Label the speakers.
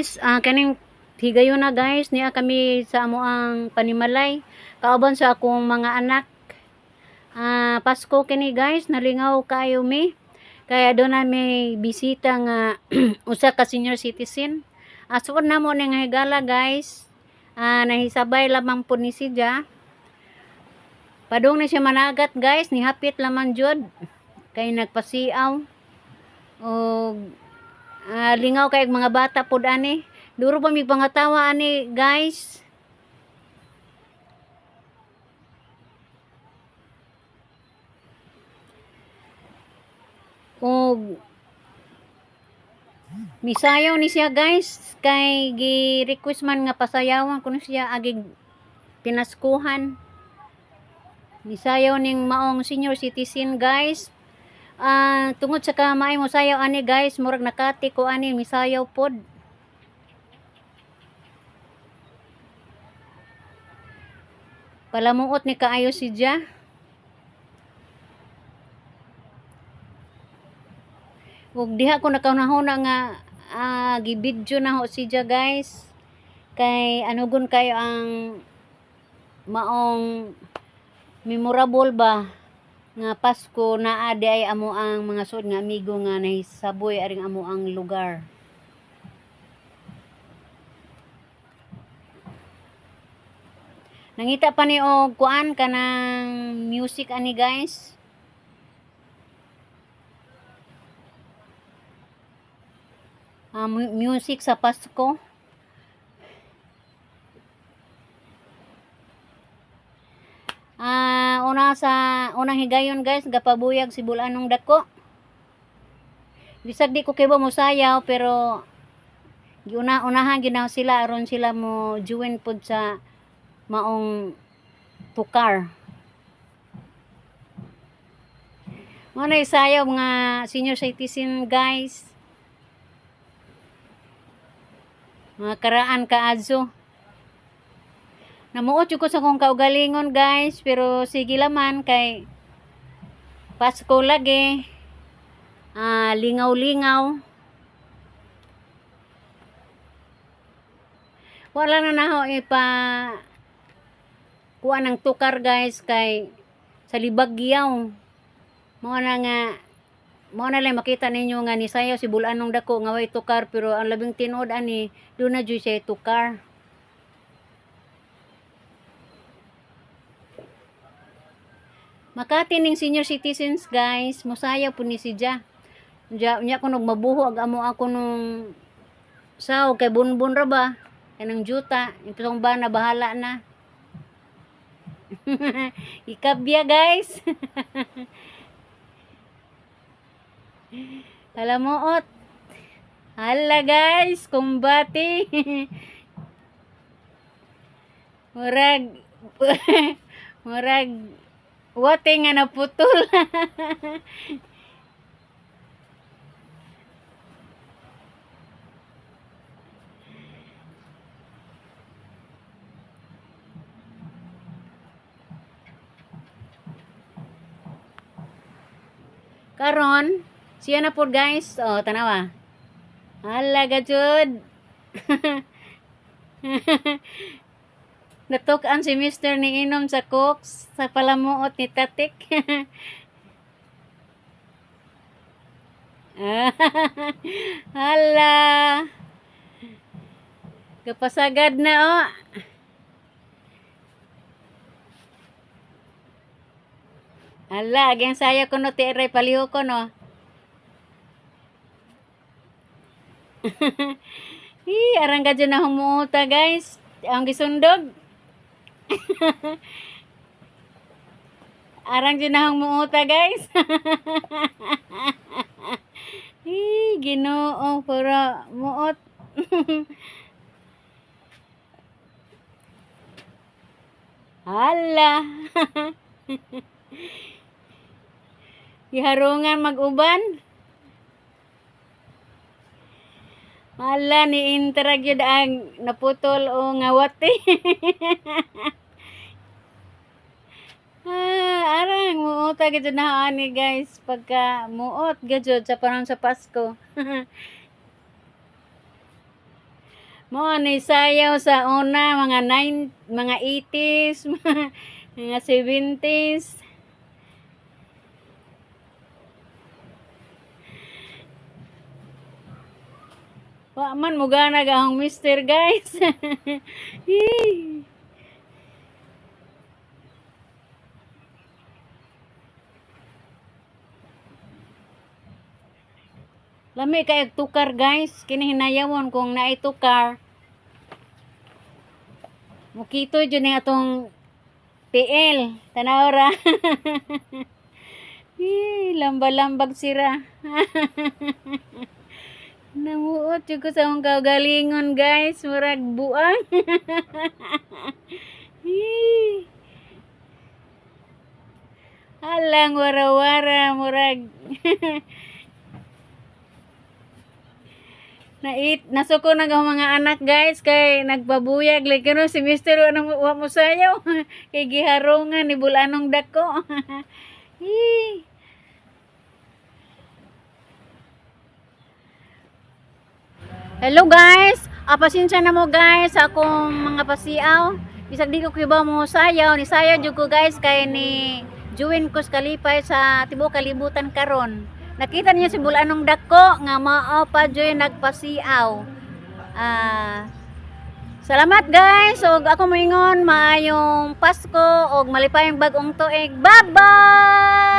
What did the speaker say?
Speaker 1: guys, kaning higayon na guys, niya kami sa amo ang panimalay. Kauban sa akong mga anak. Pasko kini guys, nalingaw kayo mi. Kaya doon na may bisita nga usa ka senior citizen. Suod na mo nga higala guys. Nahisabay lamang po ni siya. Padung na siya managat guys, nihapit lamang jud. Kay nagpasiaw. O lingaw kay mga bata pod ani. Duro pa mi pangatawa ani guys. O misayaw ni siya guys, kay gi-request man nga pasayawan kuno siya agig pinaskuhan. Misayaw ning maong senior citizen guys. Tungod sa kamay mo sayaw ani guys, murag nakati ko ani misayaw pod. Palamuot ni kaayo si Dia. Ug diha ko nakaunahuna nga gibidyo na ho si Dia guys. Kay anugon kayo ang maong memorable ba nga Pasko na adi ay amo ang mga suod nga amigo nga nahisaboy aring amo ang lugar. Nangita pa ni og kuan kanang music ani guys. Music sa Pasko. Unang higayon guys, gapabuyag si bulanong dako. Bisag di ko kibo mo sayaw pero unahan ginaw sila aron sila mo join pod sa maong tukar. Mo na sayaw mga senior citizen guys. Mga karaan kaadso. Namuot ko sa kong kaugalingon guys, pero sige laman kay Pasko lagi. Lingaw-lingaw. Wala na naho ipa kuha ng tukar guys kay sa libagyaw. Mo na lang makita ninyo nga ni sayo si bulanong dako nga way tukar, pero ang labing tinuod ani do na jud siya tukar. Makati ning senior citizens guys, mosayaw po ni si Dia. Nya ko mabuho ag amo ako nung saw kay bunbun ra ba kanang juta, impong ba na bahala na. Ikabya guys. Palamuot. Hala guys, kumbati. murag wate nga naputol. Karon siya na po guys. Tanawa. Hala gajud. Natukan si Mr. ni inom sa cooks sa palamuot ni Tatik. Hala. Kapasagad na Hala, agyang saya ko no tiray paliho ko no. Arang ka dyan na humuuta guys. Ang gisundog. Arang dyan na humuuta guys. Ginoo para muot. Hala. Giharungan mag-uban. Hala, ni interag yun ang naputol o ngawati. Arang muot agad na ani guys. Pagka muot gajud sa panahon sa Pasko. Mo ni sayaw sa una mga 80s, mga 70s. Wa man mo gana gahong mister, guys. Hee. Lami kay tukar, guys. Kini hinayawon kung naitukar. Mukito jud ni atong PL. Tanaw ra. Lamba-lambag sira. Namuot jud ko sa akong kaugalingon, guys. Murag buang. Alang wara-wara murag. Nasuko na ang mga anak, guys, kay nagbabuyag like kuno si Mister wa mo sayaw. Kay giharungan ni bulanong dako. Hello, guys. Pasensya na mo, guys, sa akong mga pasiaw. Bisag di ko kiba mo sayaw, ni sayaw jud ko, guys, kay ni Juwin Kus Kalipay sa tibuok kalibutan karon. Nakita niyo si bulanong dako nga mao pa joy nagpasiaw. Salamat, guys. Og ako moingon maayong Pasko og malipayong bag-ong tuig. Bye-bye.